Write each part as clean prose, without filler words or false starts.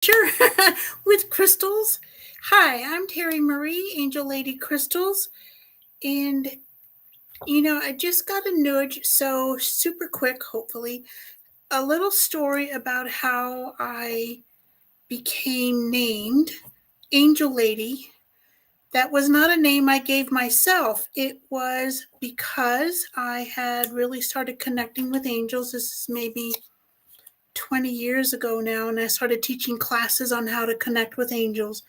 Sure, with crystals. Hi, I'm Terry Marie, Angel Lady Crystals, and I just got a nudge, so super quick, hopefully, a little story about how I became named Angel Lady. That was not a name I gave myself. It was because I had really started connecting with angels. This is maybe 20 years ago now, and I started teaching classes on how to connect with angels.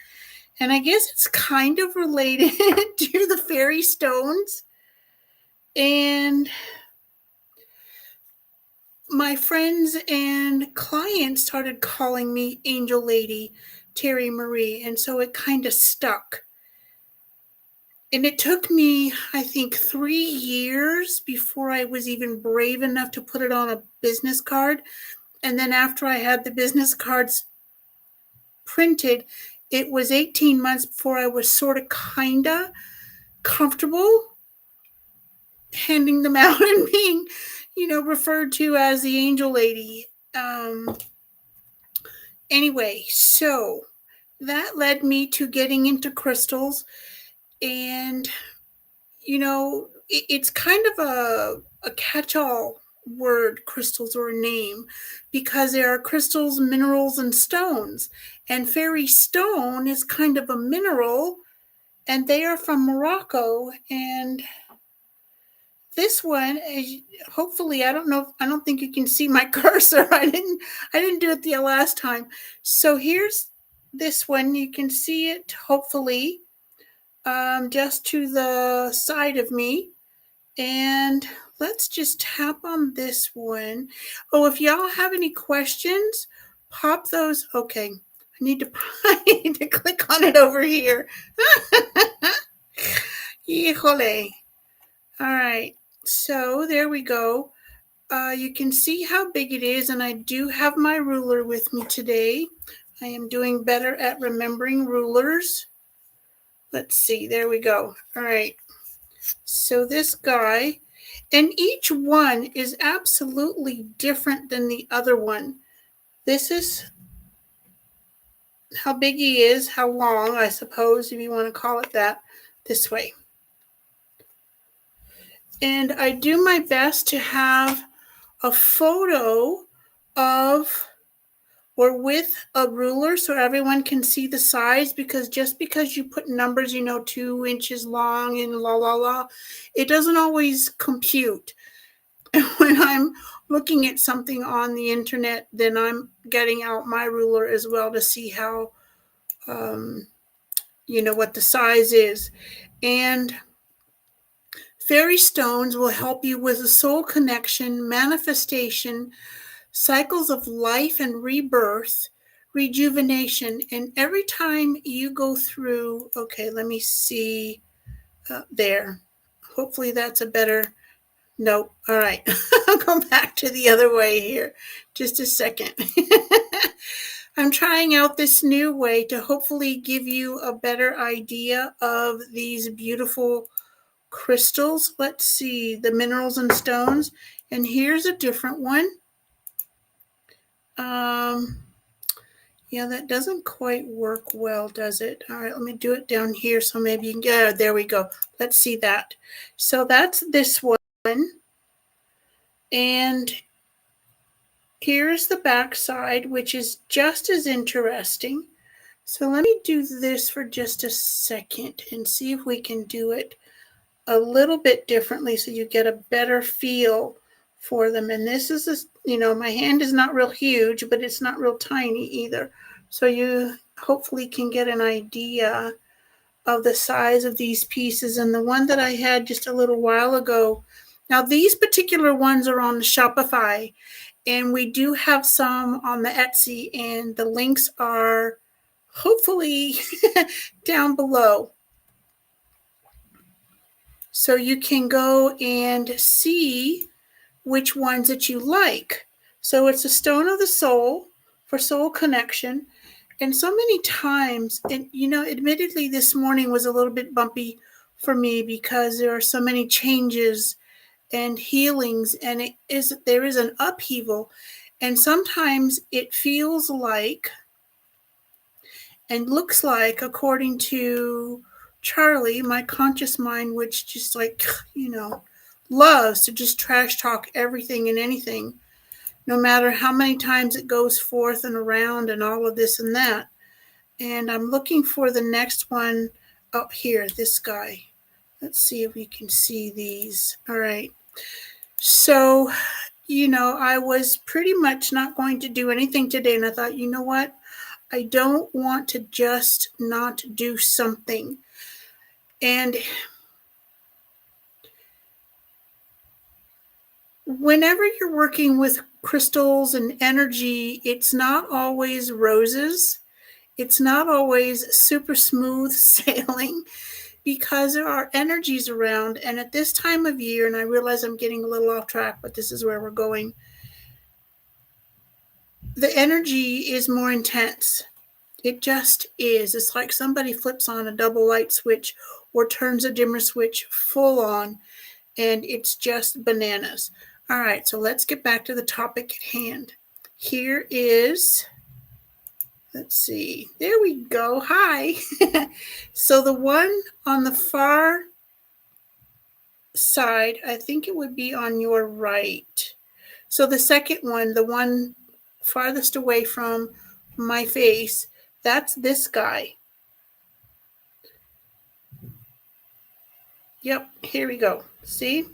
And I guess it's kind of related to the fairy stones. And my friends and clients started calling me Angel Lady Terry Marie. And so it kind of stuck. And it took me, I think, 3 years before I was even brave enough to put it on a business card. And then after I had the business cards printed, it was 18 months before I was sort of kind of comfortable handing them out and being, referred to as the Angel Lady. Anyway, so that led me to getting into crystals. And, it's kind of a catch all word, crystals, or a name, because there are crystals, minerals, and stones. And fairy stone is kind of a mineral, and they are from Morocco. And this one, hopefully, I don't think you can see my cursor. I didn't do it the last time. So here's this one. You can see it, hopefully, just to the side of me. And let's just tap on this one. Oh, if y'all have any questions, pop those. Okay, I need to click on it over here. Híjole. All right, so there we go. You can see how big it is, and I do have my ruler with me today. I am doing better at remembering rulers. Let's see, there we go. All right, so this guy, and each one is absolutely different than the other one. This is how big he is, how long, I suppose, if you want to call it that, this way. And I do my best to have a photo of or with a ruler so everyone can see the size, because just because you put numbers, 2 inches long and la la la, it doesn't always compute. When I'm looking at something on the internet, then I'm getting out my ruler as well to see how, what the size is. And fairy stones will help you with a soul connection, manifestation, cycles of life and rebirth, rejuvenation. And every time you go through, okay, let me see there. Hopefully that's a better, nope. All right. I'll go back to the other way here. Just a second. I'm trying out this new way to hopefully give you a better idea of these beautiful crystals. Let's see, the minerals and stones. And here's a different one. Yeah, that doesn't quite work well, does it? All right, let me do it down here so maybe you can get, there we go. Let's see that. So that's this one. And here's the back side, which is just as interesting. So let me do this for just a second and see if we can do it a little bit differently so you get a better feel for them. And this is, my hand is not real huge, but it's not real tiny either. So you hopefully can get an idea of the size of these pieces. And the one that I had just a little while ago, now these particular ones are on the Shopify, and we do have some on the Etsy, and the links are hopefully down below. So you can go and see which ones that you like. So it's a stone of the soul for soul connection. And so many times, and admittedly this morning was a little bit bumpy for me because there are so many changes and healings, and there is an upheaval. And sometimes it feels like And looks like, according to Charlie, my conscious mind, which just like, loves to just trash talk everything and anything, no matter how many times it goes forth and around and all of this and that. And I'm looking for the next one up here, this guy. Let's see if we can see these. All right. So, I was pretty much not going to do anything today. And I thought, you know what? I don't want to just not do something. And whenever you're working with crystals and energy, it's not always roses. It's not always super smooth sailing because there are energies around. And at this time of year, and I realize I'm getting a little off track, but this is where we're going, the energy is more intense. It just is. It's like somebody flips on a double light switch or turns a dimmer switch full on, and it's just bananas. All right, so let's get back to the topic at hand. Here is, let's see, there we go. Hi. So the one on the far side, I think it would be on your right. So the second one, the one farthest away from my face, that's this guy. Yep, here we go. See?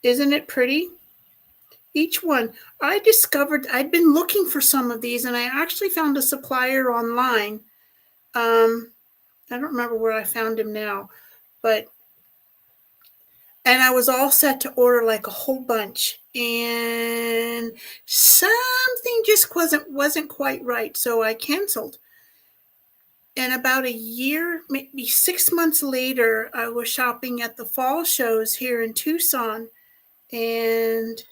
Isn't it pretty? Each one. I discovered, I'd been looking for some of these, and I actually found a supplier online. I don't remember where I found him now, and I was all set to order like a whole bunch, and something just wasn't quite right, so I canceled. And about a year, maybe 6 months later, I was shopping at the fall shows here in Tucson, and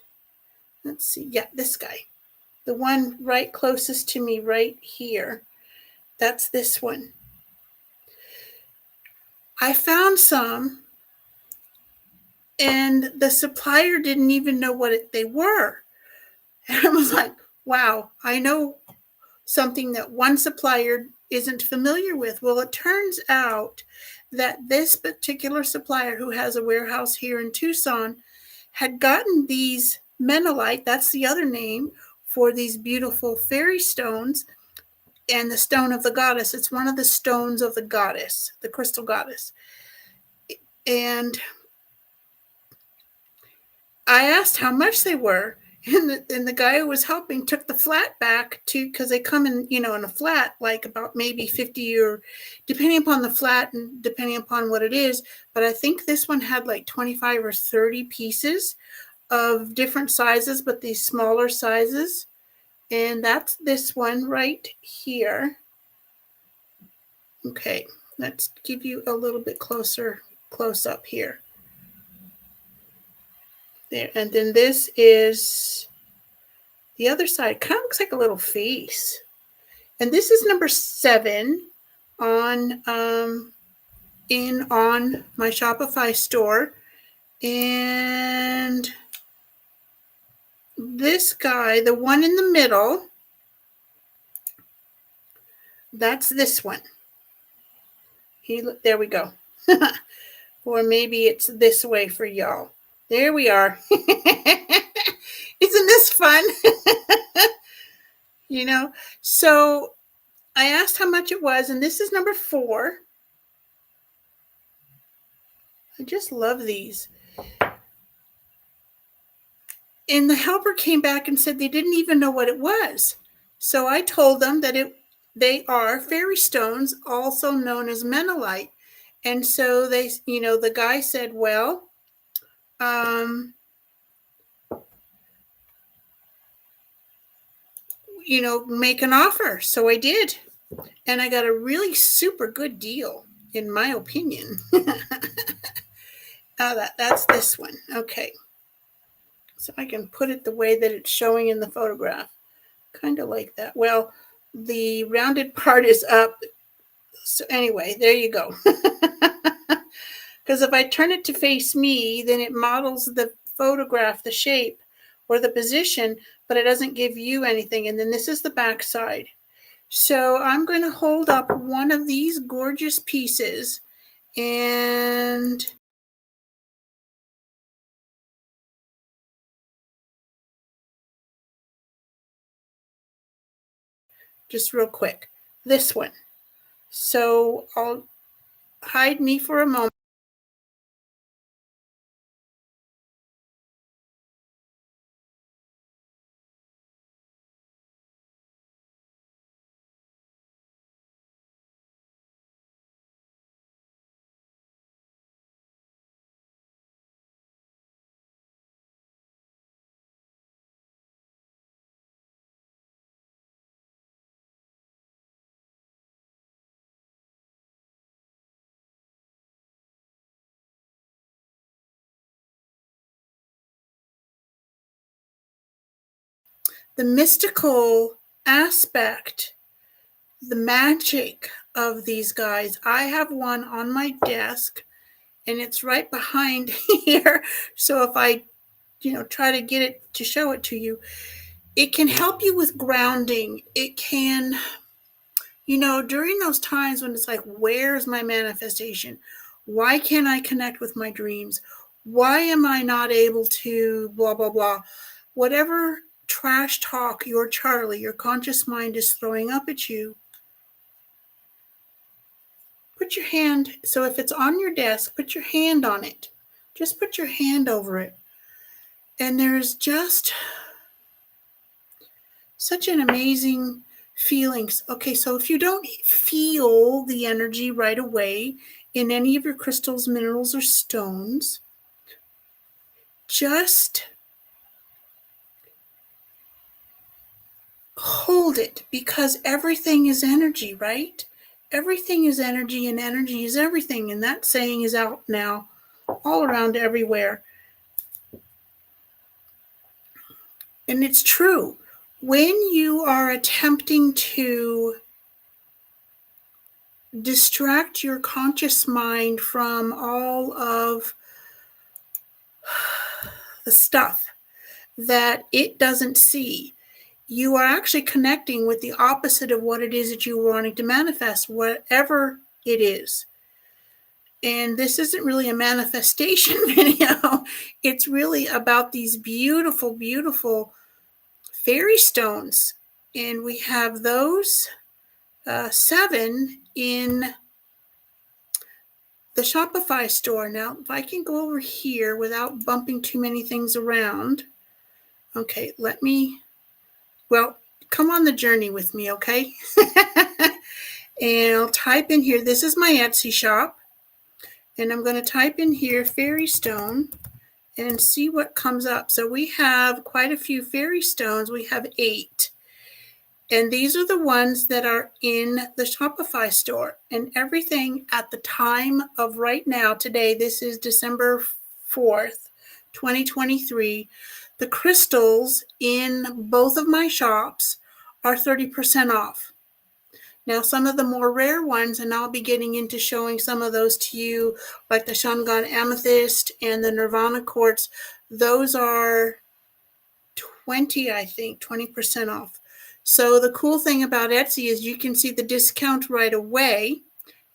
let's see, yeah, this guy, the one right closest to me right here, that's this one. I found some, and the supplier didn't even know what they were. And I was like, wow, I know something that one supplier isn't familiar with. Well, it turns out that this particular supplier, who has a warehouse here in Tucson, had gotten these menolite, that's the other name for these beautiful fairy stones, and the stone of the goddess. It's one of the stones of the goddess, the crystal goddess. And I asked how much they were, and the guy who was helping took the flat back because they come in, in a flat, like about maybe 50, or depending upon the flat and depending upon what it is. But I think this one had like 25 or 30 pieces of different sizes, but these smaller sizes. And that's this one right here. Okay, let's give you a little bit close up here. There, and then this is the other side. Kind of looks like a little face. And this is number 7 on my Shopify store. And this guy, the one in the middle, that's this one. There we go. Or maybe it's this way for y'all. There we are. Isn't this fun? So I asked how much it was, and this is number 4. I just love these. And the helper came back and said they didn't even know what it was. So I told them that they are fairy stones, also known as menolite. And so they, the guy said, well, make an offer. So I did. And I got a really super good deal, in my opinion. That's this one. Okay. So I can put it the way that it's showing in the photograph. Kind of like that. Well, the rounded part is up. So anyway, there you go. Because if I turn it to face me, then it models the photograph, the shape or the position, but it doesn't give you anything. And then this is the back side. So I'm going to hold up one of these gorgeous pieces and just real quick, this one. So I'll hide me for a moment. The mystical aspect, the magic of these guys. I have one on my desk and it's right behind here. So if I, try to get it to show it to you, it can help you with grounding. It can, during those times when it's like, where's my manifestation? Why can't I connect with my dreams? Why am I not able to blah, blah, blah? Whatever trash talk your Charlie, your conscious mind is throwing up at you, put your hand, so if it's on your desk, put your hand on it. Just put your hand over it. And there's just such an amazing feelings. Okay, so if you don't feel the energy right away in any of your crystals, minerals, or stones, just hold it, because everything is energy, right? Everything is energy, and energy is everything. And that saying is out now all around everywhere. And it's true. When you are attempting to distract your conscious mind from all of the stuff that it doesn't see, you are actually connecting with the opposite of what it is that you are wanting to manifest, whatever it is. And this isn't really a manifestation video. It's really about these beautiful, beautiful fairy stones. And we have those 7 in the Shopify store. Now, if I can go over here without bumping too many things around. Okay, come on the journey with me, okay? And I'll type in here, this is my Etsy shop. And I'm going to type in here fairy stone and see what comes up. So we have quite a few fairy stones. We have 8. And these are the ones that are in the Shopify store. And everything at the time of right now, today, this is December 4th, 2023. The crystals in both of my shops are 30% off. Now, some of the more rare ones, and I'll be getting into showing some of those to you, like the Shangan Amethyst and the Nirvana Quartz, those are 20% off. So the cool thing about Etsy is you can see the discount right away.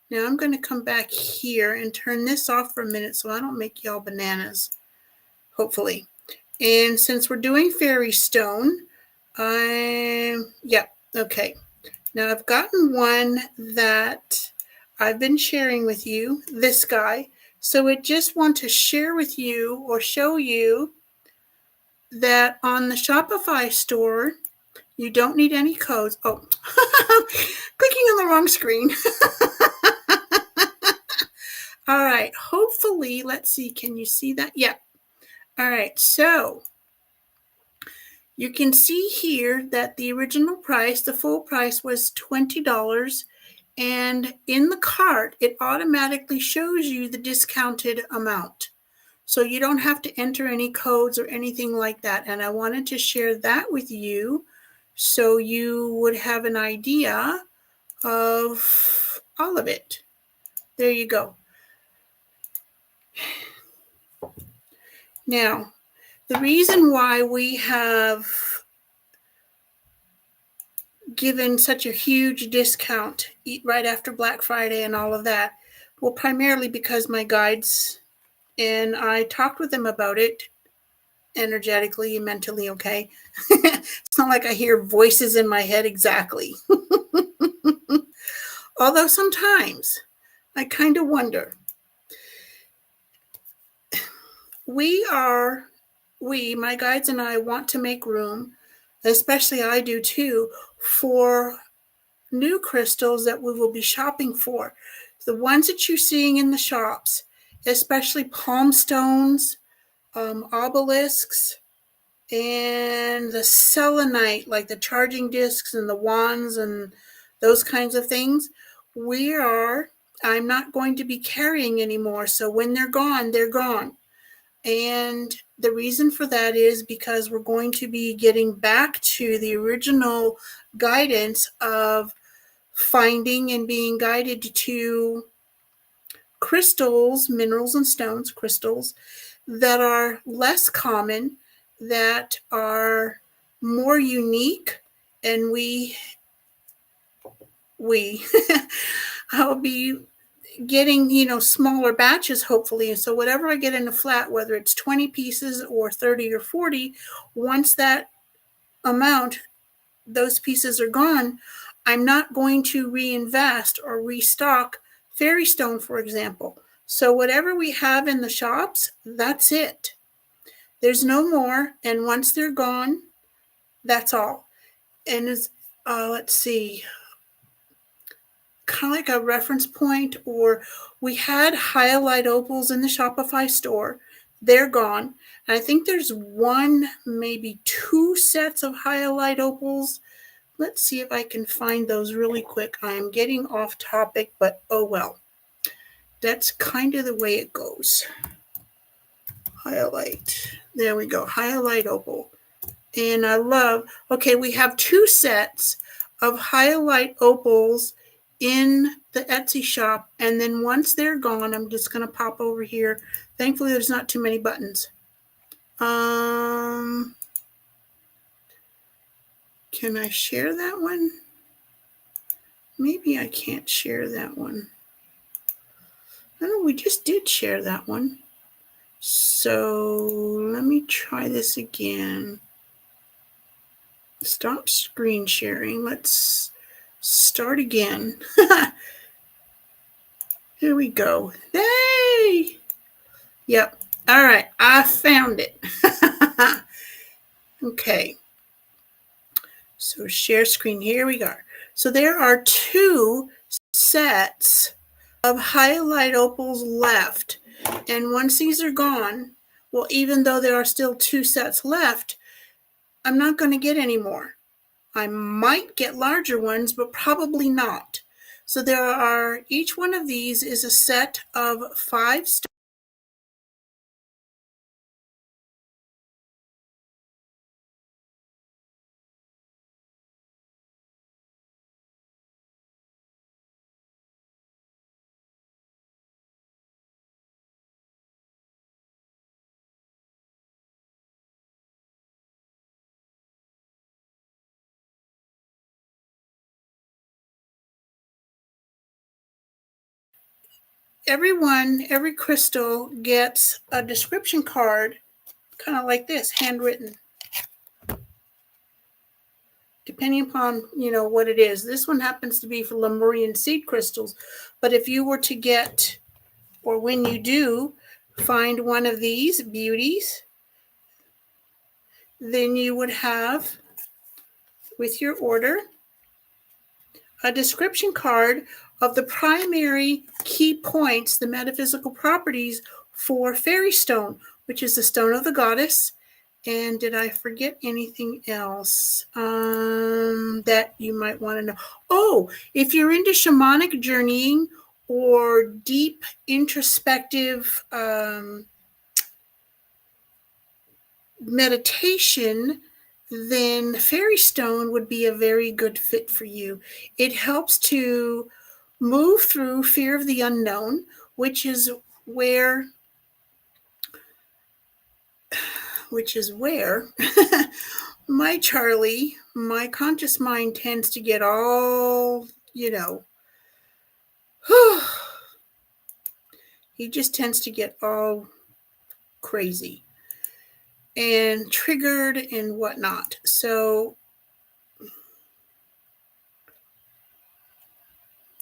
Now I'm going to come back here and turn this off for a minute so I don't make y'all bananas, hopefully. And since we're doing fairy stone, okay. Now I've gotten one that I've been sharing with you, this guy. So I just want to share with you or show you that on the Shopify store, you don't need any codes. Oh, clicking on the wrong screen. All right, hopefully, let's see, can you see that? Yeah. All right, so you can see here that the original price, the full price was $20. And in the cart, it automatically shows you the discounted amount. So you don't have to enter any codes or anything like that. And I wanted to share that with you so you would have an idea of all of it. There you go. Now, the reason why we have given such a huge discount right after Black Friday and all of that? Well, primarily because my guides and I talked with them about it energetically and mentally, okay? It's not like I hear voices in my head exactly. Although sometimes I kind of wonder. My guides and I want to make room, especially I do too, for new crystals that we will be shopping for. The ones that you're seeing in the shops, especially palm stones, obelisks, and the selenite, like the charging discs and the wands and those kinds of things, I'm not going to be carrying anymore. So when they're gone, they're gone. And the reason for that is because we're going to be getting back to the original guidance of finding and being guided to crystals, minerals and stones, crystals that are less common, that are more unique, and I'll be getting, smaller batches, hopefully. And so whatever I get in a flat, whether it's 20 pieces or 30 or 40, once that amount, those pieces are gone, I'm not going to reinvest or restock fairy stone, for example. So whatever we have in the shops, that's it. There's no more. And once they're gone, that's all. And let's see, kind of like a reference point, or we had highlight opals in the Shopify store. They're gone. And I think there's one, maybe two sets of highlight opals. Let's see if I can find those really quick. I'm getting off topic, but oh well. That's kind of the way it goes. Highlight. There we go. Highlight opal. And I love, okay, we have two sets of highlight opals in the Etsy shop. And then once they're gone, I'm just going to pop over here. Thankfully, there's not too many buttons. Can I share that one? Maybe I can't share that one. I know we just did share that one. So let me try this again. Stop screen sharing. Let's start again. Here we go. Yay! Yep. All right. I found it. Okay. So share screen. Here we go. So there are two sets of highlight opals left. And once these are gone, well, even though there are still two sets left, I'm not going to get any more. I might get larger ones, but probably not. So each one of these is a set of 5 stones. Every crystal gets a description card, kind of like this, handwritten, depending upon, what it is. This one happens to be for Lemurian seed crystals. But if you were to get, or when you do find one of these beauties, then you would have, with your order, a description card of the primary key points, the metaphysical properties for fairy stone, which is the stone of the goddess. And did I forget anything else that you might want to know? Oh, if you're into shamanic journeying or deep introspective meditation, then fairy stone would be a very good fit for you. It helps to move through fear of the unknown, which is where my Charlie, my conscious mind tends to get all, he just tends to get all crazy and triggered and whatnot. So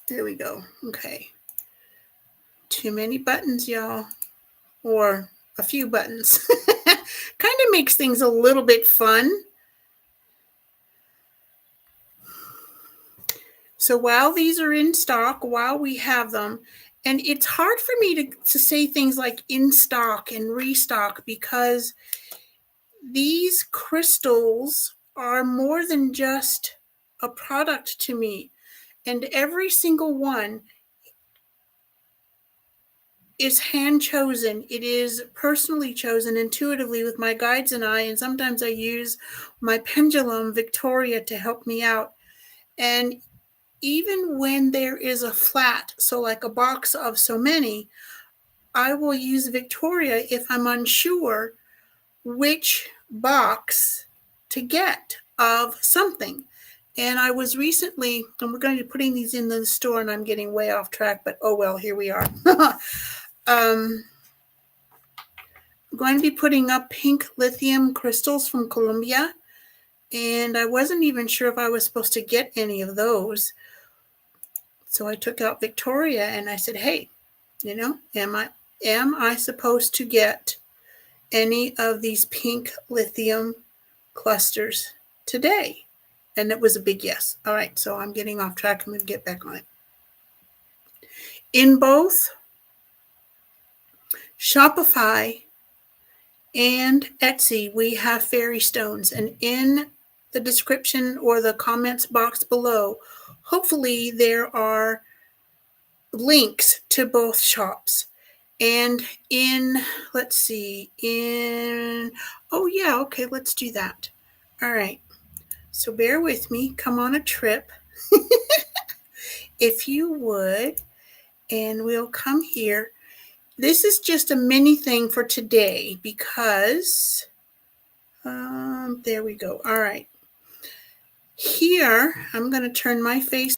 there we go. Okay. Too many buttons, y'all. Or a few buttons. Kind of makes things a little bit fun. So while these are in stock, while we have them, and it's hard for me to say things like in stock and restock because these crystals are more than just a product to me. And every single one is hand chosen. It is personally chosen intuitively with my guides and I. And sometimes I use my pendulum, Victoria, to help me out. And even when there is a flat, so like a box of so many, I will use Victoria if I'm unsure which box to get of something. And I was recently, and we're going to be putting these in the store, and I'm getting way off track, but oh well, here we are. I'm going to be putting up pink lithium crystals from Colombia, and I wasn't even sure if I was supposed to get any of those. So I took out Victoria and I said, hey, am I supposed to get any of these pink lithium clusters today? And it was a big yes. All right, so I'm getting off track. I'm going to get back on it. In both Shopify and Etsy, we have fairy stones. And in the description or the comments box below, hopefully there are links to both shops. And let's do that. All right. So bear with me. Come on a trip, if you would, and we'll come here. This is just a mini thing for today because, there we go. All right. Here, I'm going to turn my face.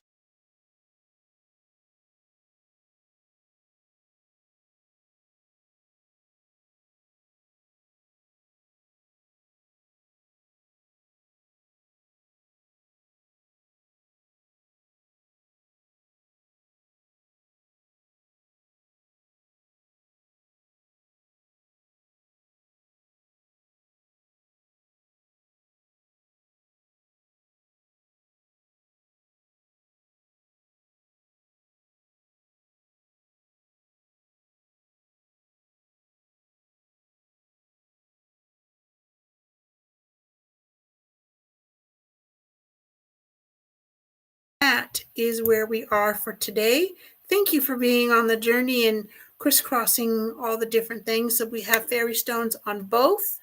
That is where we are for today. Thank you for being on the journey and crisscrossing all the different things. So we have fairy stones on both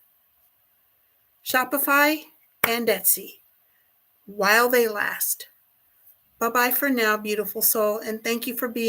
Shopify and Etsy while they last. Bye-bye for now, beautiful soul, and thank you for being